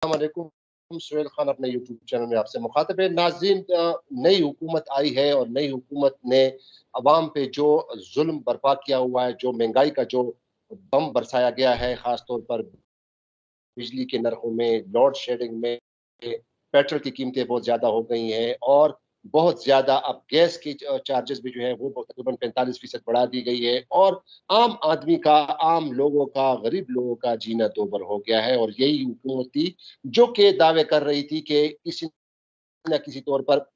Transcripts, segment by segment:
वालेकुम। सुहेल खान अपने YouTube channel में आपसे मुखातिब है। नाज़रीन, नई हुकूमत आई है और नई हुकूमत ने अवाम पे जो जुल्म बर्पा किया हुआ है, जो महंगाई का जो बम बरसाया गया है, खास तौर पर बिजली के नरखों में, लोड शेडिंग में, पेट्रोल की कीमतें बहुत ज़्यादा हो गई हैं और बहुत ज़्यादा अब गैस की चार्जेस भी जो है वो तकरीबन 45% बढ़ा दी गई है और आम आदमी का, आम लोगों का, गरीब लोगों का जीना दोभर हो गया है। और यही हुकूमत थी जो कि दावे कर रही थी कि किसी न किसी तौर पर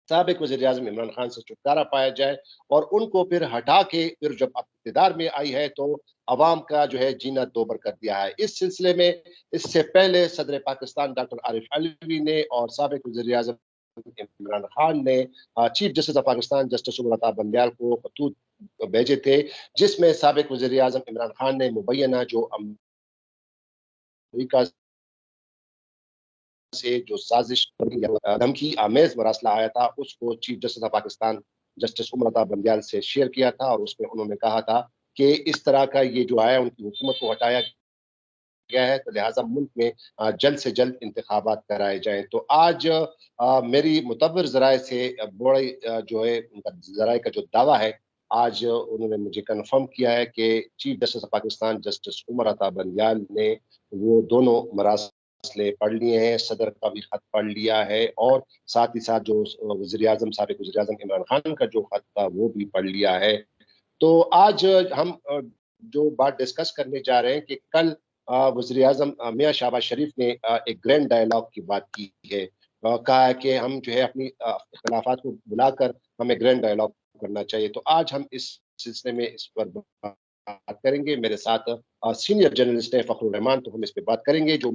साबिक वज़ीर-ए-आज़म इमरान खान से छुटकारा पाया जाए और उनको फिर हटा के फिर जब अब इक़्तिदार में आई है तो अवाम का जो है जीना दोभर कर दिया है। इस सिलसिले में इससे पहले सदर पाकिस्तान डॉक्टर आरिफ अलवी ने और साबिक वज़ीर-ए-आज़म इमरान खान ने chief justice of Pakistan justice Umar Ata Bandial को खतूत भेजे थे, जिसमें साबिक वज़ीर-ए-आज़म इमरान खान ने मुबैना जो अमरीका से जो साजिश धमकी आमेज मरासला आया था, उसको chief justice of Pakistan justice Umar Ata Bandial से शेयर किया था और उसमें उन्होंने कहा था कि इस तरह का ये जो आया उनकी हुकूमत को हटाया गया है, तो लिहाजा मुल्क में जल्द से जल्द इंतखाबात कराए जाएँ। तो आज मेरी मुतव्विर ज़राए से बड़ी जो है उनका ज़राए का जो दावा है, आज उन्होंने मुझे कन्फर्म किया है कि chief justice of Pakistan justice Umar Ata Bandial ने वो दोनों मरासले पढ़ लिए हैं, सदर का भी खत पढ़ लिया है और साथ ही साथ जो वज़ीर-ए-आज़म साबिक वज़ीर-ए-आज़म इमरान खान का जो खत था, वो भी पढ़ लिया है। तो आज हम जो बात डिस्कस करने जा रहे हैं कि कल वज़ीर-ए-आज़म मियाँ शहबाज शरीफ ने एक ग्रैंड डायलॉग की बात की है। कहा है कि हम जो है अपनी इख्तिलाफ़ात को बुलाकर हमें ग्रैंड डायलॉग करना चाहिए। तो आज हम इस सिलसिले में इस पर बात करेंगे। मेरे साथ सीनियर जर्नलिस्ट हैं फ़खरुर रहमान, तो हम इस पे बात करेंगे। जो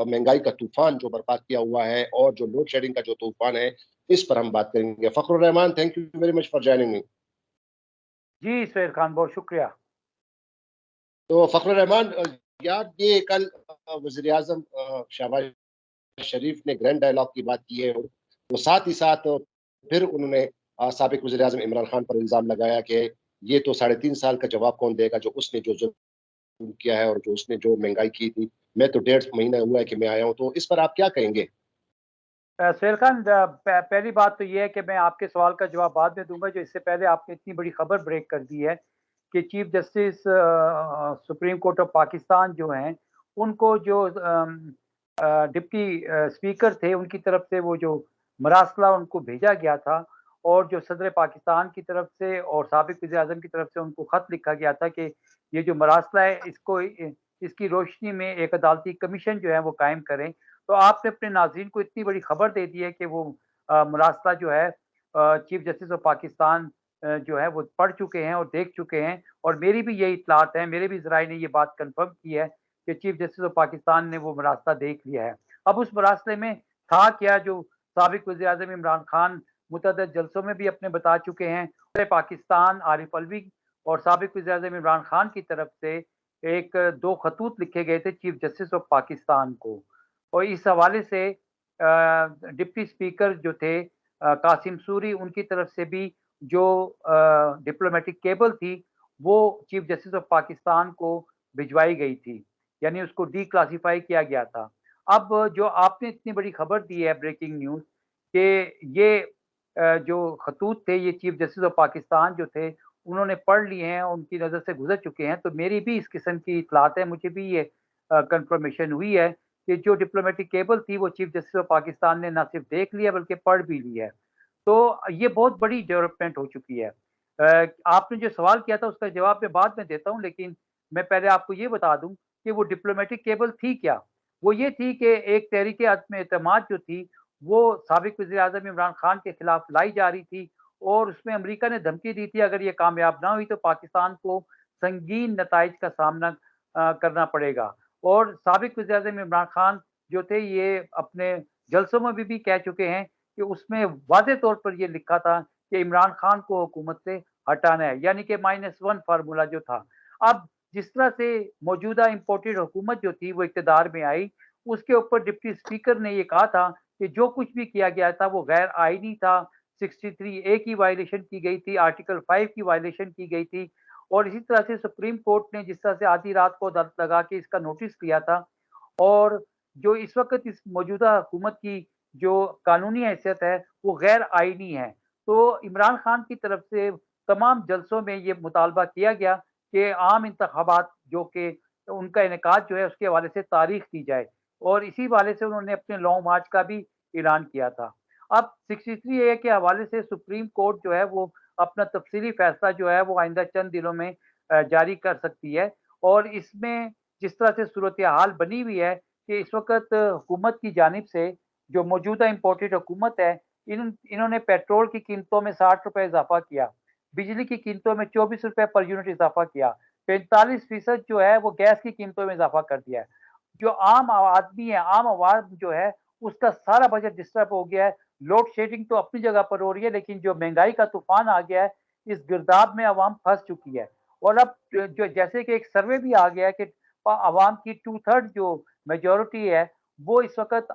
महँगाई का तूफ़ान जो बर्पा किया हुआ है और जो लोड शेडिंग का जो तूफ़ान है, इस पर हम बात करेंगे। Fakhrur Rahman, thank you very much for joining me. जी, सुहेल खान, बहुत शुक्रिया। तो फ़खरुर रहमान, यार ये कल वज़ीर-ए-आज़म शहबाज शरीफ ने ग्रैंड डायलॉग की बात की है और वो साथ ही साथ फिर उन्होंने साबिक वज़ीर-ए-आज़म इमरान खान पर इल्ज़ाम लगाया कि ये तो साढ़े 3 साल का जवाब कौन देगा जो उसने जो ज़ुल्म किया है और जो उसने जो महँगाई की थी। मैं तो डेढ़ महीना हुआ है कि मैं आया हूँ, तो इस पर आप क्या कहेंगे? सुहेल खान, पहली बात तो ये है कि मैं आपके सवाल का जवाब बाद में दूँगा, जो इससे पहले आपने इतनी बड़ी खबर ब्रेक कर दी है कि chief justice supreme court of Pakistan जो हैं, उनको जो डिप्टी स्पीकर थे, उनकी तरफ से वो जो मरासला उनको भेजा गया था और जो सदर पाकिस्तान की तरफ से और साबिक वज़ीर-ए-आज़म की तरफ से उनको खत लिखा गया था कि ये जो मरासला है, इसकी रोशनी में एक अदालती कमीशन जो है वो कायम करें। तो आपने अपने नाज़रीन को इतनी बड़ी खबर दे दी है कि वो मुरासला जो है चीफ जस्टिस ऑफ पाकिस्तान जो है वो पढ़ चुके हैं और देख चुके हैं और मेरी भी यही इत्तलात है, मेरे भी ज़राए ने ये बात कन्फर्म की है कि चीफ जस्टिस ऑफ पाकिस्तान ने वो मरासला देख लिया है। अब उस मरासले में था क्या जो साबिक वज़ीर-ए-आज़म इमरान खान मुतअद्दिद जलसों में भी अपने बता चुके हैं। पूरे पाकिस्तान आरिफ अलवी और साबिक वज़ीर-ए-आज़म इमरान खान की तरफ से 2 खतूत लिखे गए थे चीफ जस्टिस ऑफ पाकिस्तान को। और इस हवाले से डिप्टी स्पीकर जो थे कासिम सूरी, उनकी तरफ से भी जो डिप्लोमेटिक केबल थी, वो चीफ जस्टिस ऑफ पाकिस्तान को भिजवाई गई थी, यानी उसको डिक्लासिफाई किया गया था। अब जो आपने इतनी बड़ी खबर दी है, ब्रेकिंग न्यूज़, कि ये जो खतूत थे, ये चीफ जस्टिस ऑफ पाकिस्तान जो थे, उन्होंने पढ़ लिए हैं, उनकी नज़र से गुज़र चुके हैं, तो मेरी भी इस किस्म की इत्तलात है, मुझे भी ये कन्फर्मेशन हुई है कि जो डिप्लोमेटिक केबल थी वो चीफ जस्टिस ऑफ पाकिस्तान ने ना सिर्फ देख लिया बल्कि पढ़ भी लिया है। तो ये बहुत बड़ी डेवलपमेंट हो चुकी है। आपने जो सवाल किया था उसका जवाब मैं बाद में देता हूँ, लेकिन मैं पहले आपको ये बता दूँ कि वो डिप्लोमेटिक केबल थी क्या? वो ये थी कि एक तहरीक अदम एतमाद जो थी, वो साबिक वज़ीर-ए-आज़म इमरान खान के खिलाफ लाई जा रही थी और उसमें अमेरिका ने धमकी दी थी अगर ये कामयाब ना हुई तो पाकिस्तान को संगीन नताइज का सामना करना पड़ेगा। और साबिक वज़ीर-ए-आज़म इमरान खान जो थे, ये अपने जलसों में भी कह चुके हैं कि उसमें वाज़ेह तौर पर ये लिखा था कि इमरान खान को हुकूमत से हटाना है, यानी कि -1 फ़ॉर्मूला जो था। अब जिस तरह से मौजूदा इम्पोर्टेड हुकूमत जो थी वो इक़्तिदार में आई, उसके ऊपर डिप्टी स्पीकर ने ये कहा था कि जो कुछ भी किया गया था वो गैर आईनी था, 63 ए की वायलेशन की गई थी, आर्टिकल 5 की वायलेशन की गई थी और इसी तरह से सुप्रीम कोर्ट ने जिस तरह से आधी रात को अदालत लगा के इसका नोटिस लिया था और जो इस वक़्त इस मौजूदा हुकूमत की जो कानूनी हैसियत है, वो गैर आईनी है। तो इमरान खान की तरफ से तमाम जलसों में ये मुतालबा किया गया कि आम इंतखाबात जो कि उनका इनेकाद जो है उसके हवाले से तारीख दी जाए और इसी हवाले से उन्होंने अपने लॉन्ग मार्च का भी ऐलान किया था। अब 63 ए के हवाले से सुप्रीम कोर्ट जो है वो अपना तफसीली फैसला जो है वो आइंदा चंद दिनों में जारी कर सकती है और इसमें जिस तरह से सूरत-ए-हाल बनी हुई है कि इस वक़्त हुकूमत की जानिब से जो मौजूदा इम्पोर्टेड हुकूमत है, इन्होंने पेट्रोल की कीमतों में ₹60 इज़ाफ़ा किया, बिजली की कीमतों में ₹24 पर यूनिट इज़ाफ़ा किया, 45% जो है वो गैस की कीमतों में इज़ाफ़ा कर दिया है। जो आम आदमी है, आम आवाम जो है, उसका सारा बजट डिस्टर्ब हो गया है। लोड शेडिंग तो अपनी जगह पर हो रही है, लेकिन जो महँगाई का तूफ़ान आ गया है, इस गिरदाव में अवाम फँस चुकी है। और अब जो जैसे कि एक सर्वे भी आ गया है कि अवाम की 2/3 जो मेजॉरिटी है, वो इस वक़्त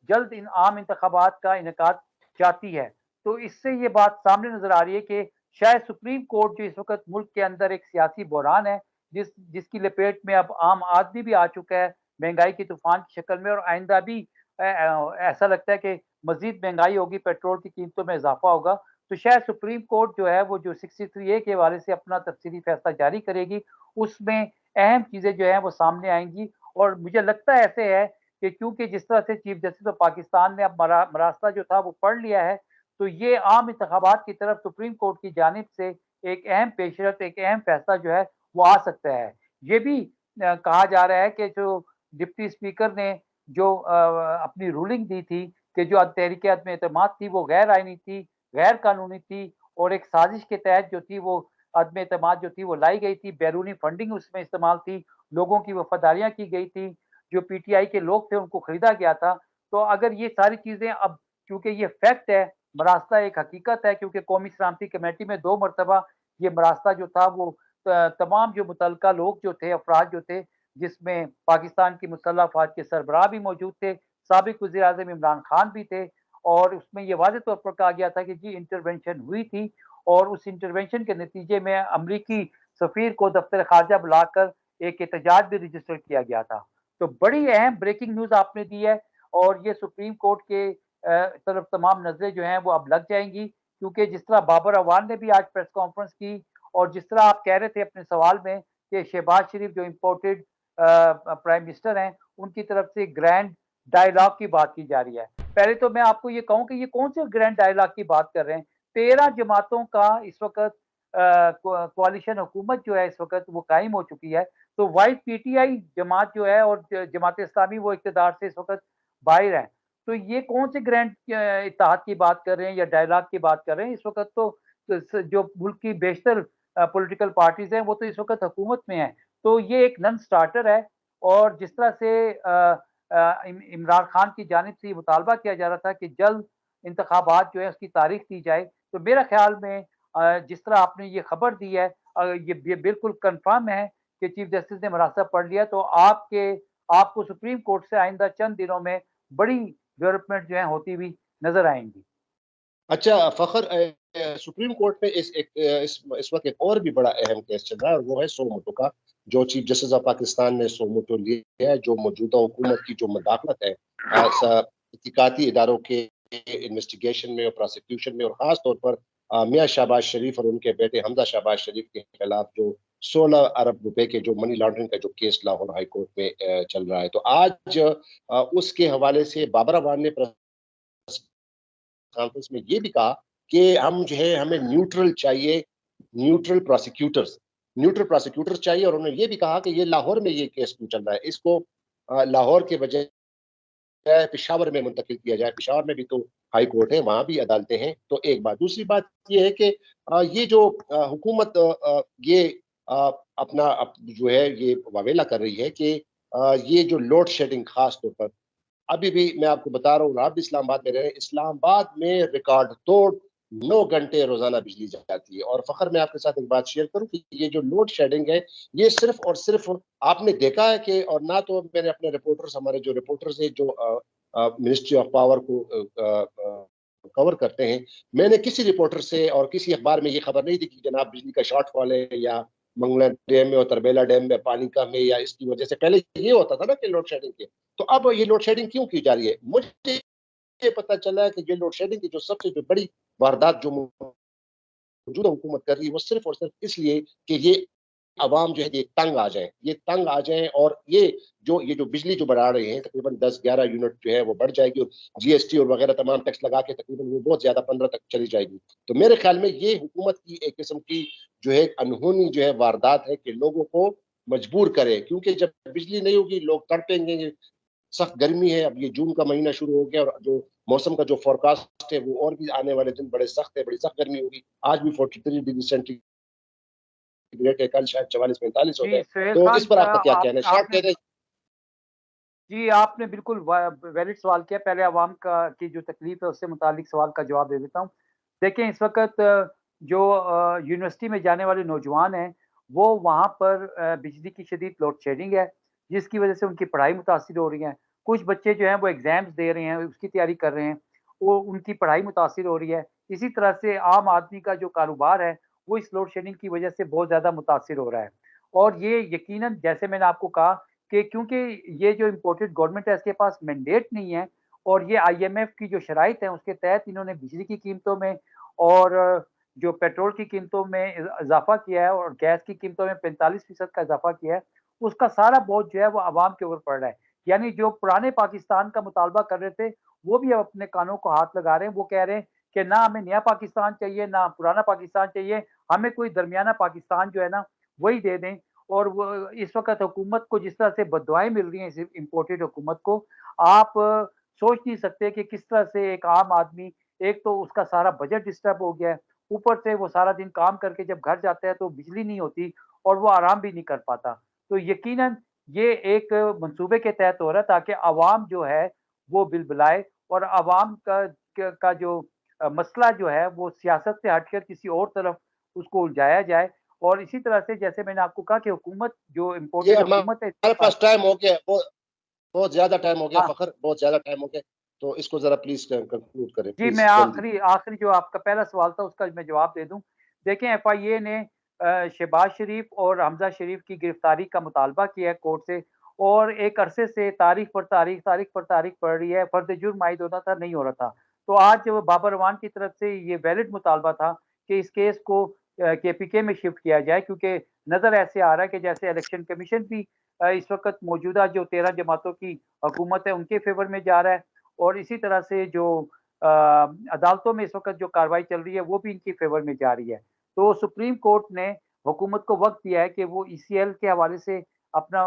जल्द इन आम इंतखाबात का इनेकाद चाहती है। तो इससे ये बात सामने नज़र आ रही है कि शायद सुप्रीम कोर्ट जो इस वक़्त मुल्क के अंदर एक सियासी बहरान है, जिसकी लपेट में अब आम आदमी भी आ चुका है, महँगाई के तूफ़ान की शक्ल में और आइंदा भी ऐसा लगता है कि मज़ीद महँगाई होगी, पेट्रोल की कीमतों में इज़ाफ़ा होगा। तो शायद सुप्रीम कोर्ट जो है वो जो 63 ए के हवाले से अपना तफसीली फैसला जारी करेगी, उसमें अहम चीज़ें जो हैं वो सामने आएँगी और मुझे लगता है ऐसे है कि क्योंकि जिस तरह से चीफ जस्टिस ऑफ पाकिस्तान ने अब मरासला जो था वो पढ़ लिया है, तो ये आम इंतखाबात की तरफ सुप्रीम कोर्ट की जानिब से एक अहम पेशरफ, एक अहम फैसला जो है वो आ सकता है। ये भी कहा जा रहा है कि जो डिप्टी स्पीकर ने जो अपनी रूलिंग दी थी कि जो तहरीक अदम एतमाद थी वो गैर आईनी थी, गैर कानूनी थी और एक साजिश के तहत जो थी वो अदम एतमाद जो थी वो लाई गई थी, बैरूनी फंडिंग उसमें इस्तेमाल थी, लोगों की वफ़ादारियाँ की गई थी, जो पीटीआई के लोग थे उनको खरीदा गया था। तो अगर ये सारी चीज़ें अब क्योंकि ये फैक्ट है, मरासला एक हकीकत है क्योंकि कौमी सलामती कमेटी में 2 मरतबा ये मरासला जो था वो तमाम जो मुतल्लिका लोग जो थे, अफ़राद जो थे, जिसमें पाकिस्तान की मुसल्लह अफ़वाज के सरबराह भी मौजूद थे, साबिक़ वज़ीर-ए-आज़म इमरान खान भी थे और उसमें ये वाज़ेह तौर पर कहा गया था कि जी इंटरवेंशन हुई थी और उस इंटरवेंशन के नतीजे में अमरीकी सफ़ीर को दफ़्तर ख़ारिजा बुलाकर एक एहतजाज भी रजिस्टर किया गया था। तो बड़ी अहम ब्रेकिंग न्यूज़ आपने दी है और ये सुप्रीम कोर्ट के तरफ तमाम नज़रें जो हैं वो अब लग जाएँगी क्योंकि जिस तरह बाबर अवान ने भी आज प्रेस कॉन्फ्रेंस की और जिस तरह आप कह रहे थे अपने सवाल में कि शहबाज शरीफ जो इम्पोर्टेड प्राइम मिनिस्टर हैं, उनकी तरफ से ग्रैंड डायलॉग की बात की जा रही है। पहले तो मैं आपको ये कहूँ कि ये कौन से ग्रैंड डायलॉग की बात कर रहे हैं? 13 जमातों का इस वक़्त कोalition हुकूमत जो है इस वक़्त वो कायम हो चुकी है। तो वाइस पीटीआई जमात जो है और जमात इस्लामी वो इक़्तिदार से इस वक़्त बाहिर है। तो ये कौन से ग्रैंड इत्तेहाद की बात कर रहे हैं या डायलॉग की बात कर रहे हैं? इस वक़्त तो जो मुल्क की बेशतर पॉलिटिकल पार्टीज़ हैं वो तो इस वक़्त हुकूमत में हैं। तो ये एक नॉन स्टार्टर है और जिस तरह से इमरान खान की जानिब से ये मुतालबा किया जा रहा था कि जल्द इंतखाबात जो है उसकी तारीख दी जाए। तो मेरा ख़्याल में जिस तरह आपने ये खबर दी है ये बिल्कुल कन्फर्म है कि चीफ जस्टिस ने मरासला पढ़ लिया तो आपको सुप्रीम कोर्ट से आइंदा चंद दिनों में बड़ी डेवलपमेंट जो है होती हुई नज़र आएँगी। अच्छा फ़खर सुप्रीम कोर्ट में इस वक़्त एक और भी बड़ा अहम केस चल रहा है और वो है सो मोटो का, जो चीफ जस्टिस ऑफ पाकिस्तान ने सो मोटो लिया है, जो मौजूदा हुकूमत की जो मुदाखलत है तहकीकाती इदारों के इन्वेस्टिगेशन में और प्रोसिक्यूशन में और ख़ास तौर पर मियाँ शहबाज शरीफ और उनके बेटे हमज़ा शहबाज शरीफ के खिलाफ जो 16 अरब रुपए के जो मनी लॉन्ड्रिंग का जो केस लाहौर हाई कोर्ट में चल रहा है। तो आज उसके हवाले से बाबर अवान ने कॉन्फ्रेंस में ये भी कहा कि हम जो है हमें न्यूट्रल प्रोसिक्यूटर्स चाहिए और उन्होंने ये भी कहा कि ये लाहौर में ये केस क्यों चल रहा है, इसको लाहौर के बजाय पेशावर में मुंतकिल किया जाए। पेशावर में भी तो हाई कोर्ट है, वहाँ भी अदालतें हैं। तो एक बात, दूसरी बात ये है कि ये जो हुकूमत ये अपना जो है ये वावेला कर रही है कि ये जो लोड शेडिंग खास तौर पर अभी भी मैं आपको बता रहा हूँ, आप भी इस्लामाबाद में रह रहे हैं, इस्लामाबाद में रिकॉर्ड तोड़ 9 घंटे रोज़ाना बिजली जाती है और फ़खर मैं आपके साथ एक बात शेयर करूँ कि ये जो लोड शेडिंग है, ये सिर्फ़ और सिर्फ़ आपने देखा है कि और ना तो मैंने अपने रिपोर्टर्स हमारे जो रिपोर्टर्स हैं जो मिनिस्ट्री ऑफ पावर को कवर करते हैं, मैंने किसी रिपोर्टर से और किसी अखबार में ये खबर नहीं दी कि जनाब बिजली का शॉर्टफॉल है या मंगला डैम में और तरबेला डैम में पानी कम है, या इसकी वजह से पहले ये होता था ना कि लोड शेडिंग के, तो अब ये लोड शेडिंग क्यों की जा रही है? मुझे ये पता चला है कि ये लोड शेडिंग की जो सबसे जो बड़ी वारदात जो मौजूदा हुकूमत कर रही है, वो सिर्फ और सिर्फ इसलिए कि ये अवाम जो है ये तंग आ जाएं, और ये जो बिजली जो बढ़ा रहे हैं तकरीबन 10-11 यूनिट जो है वो बढ़ जाएगी, और जीएसटी और वगैरह तमाम टैक्स लगा के तकरीबन वो बहुत ज्यादा 15 तक चली जाएगी। तो मेरे ख्याल में ये हुकूमत की एक किस्म की जो है अनहोनी जो है वारदात है कि लोगों को मजबूर करे, क्योंकि जब बिजली नहीं होगी लोग तड़पेंगे। सख्त गर्मी है, अब ये जून का महीना शुरू हो गया, और जो मौसम का जो फोरकास्ट है वो और भी आने वाले दिन बड़े सख्त है, बड़ी सख्त गर्मी होगी। आज भी 43 डिग्री सेंटीग्रेड है, कल शायद 44-45 हो जी जाए। सुहेल तो खान, इस पर आपका क्या कहना है? शॉर्ट आपने कहते हैं। जी, आपने बिल्कुल वैलिड सवाल किया। पहले अवाम का की जो तकलीफ है उससे मुतालिक सवाल का जवाब दे देता हूँ। देखें, इस वक़्त जो यूनिवर्सिटी में जाने वाले नौजवान हैं, वो वहाँ पर बिजली की शदीद लोड शेडिंग है, जिसकी वज़ह से उनकी पढ़ाई मुतासिर हो रही है। कुछ बच्चे जो हैं वो एग्ज़ाम्स दे रहे हैं, उसकी तैयारी कर रहे हैं, वो उनकी पढ़ाई मुतासिर हो रही है। इसी तरह से आम आदमी का जो कारोबार है, वो इस लोड शेडिंग की वज़ह से बहुत ज़्यादा मुतासिर हो रहा है। और ये यकीनन, जैसे मैंने आपको कहा कि क्योंकि ये जो इम्पोर्टेड गवर्नमेंट है, इसके पास मैंडेट नहीं है, और ये आईएमएफ की जो शराइत है उसके तहत इन्होंने बिजली की कीमतों में और जो पेट्रोल की कीमतों में इज़ाफ़ा किया है, और गैस की कीमतों में 45% का इज़ाफ़ा किया है, उसका सारा बोझ जो है वो अवाम के ऊपर पड़ रहा है। यानी जो पुराने पाकिस्तान का मुतालबा कर रहे थे, वो भी अब अपने कानों को हाथ लगा रहे हैं। वो कह रहे हैं कि ना हमें नया पाकिस्तान चाहिए, ना पुराना पाकिस्तान चाहिए, हमें कोई दरमियाना पाकिस्तान जो है ना, वही दे दें। और वो इस वक़्त हुकूमत को जिस तरह से बददुआएँ मिल रही हैं, इस इम्पोर्टेड हुकूमत को, आप सोच नहीं सकते कि किस तरह से एक आम आदमी, एक तो उसका सारा बजट डिस्टर्ब हो गया है, ऊपर से वो सारा दिन काम करके जब घर जाता है तो बिजली नहीं होती, और वो आराम भी नहीं कर पाता। तो यकीनन ये एक मंसूबे के तहत हो रहा है, ताकि अवाम जो है वो बिलबिलाए, और अवाम का जो मसला जो है वो सियासत से हटकर किसी और तरफ उसको उलझाया जाए। और इसी तरह से, जैसे मैंने आपको कहा कि हुकूमत जो ये इम्पोर्टेड हुकूमत है इसके हमारे पास। पास टाइम हो गया, बहुत ज्यादा टाइम हो गया हाँ, फखर, बहुत ज्यादा टाइम हो गया। तो इसको जरा प्लीज कंक्लूड करें, जी, मैं प्लीज जल्दी। आखिरी आखिरी जो आपका पहला सवाल था उसका मैं जवाब दे दूँ। देखें, एफआईए ने शहबाज शरीफ और हमज़ा शरीफ की गिरफ्तारी का मुतालबा किया है कोर्ट से, और एक अरसे से तारीख पर तारीख पड़ रही है, फर्द जुर्म आयद होता था, नहीं हो रहा था। तो आज बाबर अवान की तरफ से ये वैलिड मुतालबा था कि इस केस को केपीके में शिफ्ट किया जाए, क्योंकि नज़र ऐसे आ रहा है कि जैसे इलेक्शन कमीशन भी इस वक़्त मौजूदा जो 13 जमातों की हुकूमत है उनके फ़ेवर में जा रहा है, और इसी तरह से जो अदालतों में इस वक़्त जो कार्रवाई चल रही है वो भी इनकी फ़ेवर में जा रही है। तो सुप्रीम कोर्ट ने हुकूमत को वक़्त दिया है कि वो ईसीएल के हवाले से अपना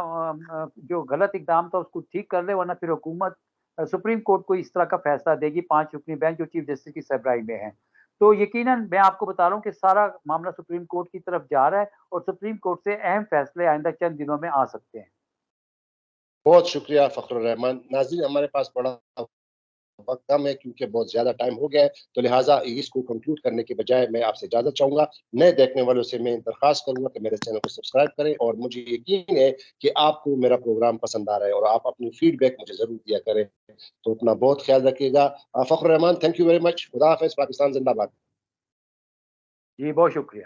जो गलत इक़दाम था उसको ठीक कर ले, वरना फिर हुकूमत सुप्रीम कोर्ट को इस तरह का फ़ैसला देगी 5 रुकनी बेंच जो चीफ जस्टिस की सरबराही में है। तो यकीनन मैं आपको बता रहा हूँ कि सारा मामला सुप्रीम कोर्ट की तरफ जा रहा है, और सुप्रीम कोर्ट से अहम फ़ैसले आइंदा चंद दिनों में आ सकते हैं। बहुत शुक्रिया फखरुर रहमान। नाज़रीन, हमारे पास बड़ा वक्त कम है क्योंकि बहुत ज्यादा टाइम हो गया है, तो लिहाजा इसको कंक्लूड करने के बजाय मैं आपसे इजाजत चाहूंगा। नए देखने वालों से मैं दरखास्त करूंगा कि मेरे चैनल को सब्सक्राइब करें, और मुझे यकीन है कि आपको मेरा प्रोग्राम पसंद आ रहा है, और आप अपनी फीडबैक मुझे जरूर दिया करें। तो अपना बहुत ख्याल रखिएगा। Fakhrur Rahman, thank you very much. खुदा हाफिज। पाकिस्तान जिंदाबाद। जी, बहुत शुक्रिया।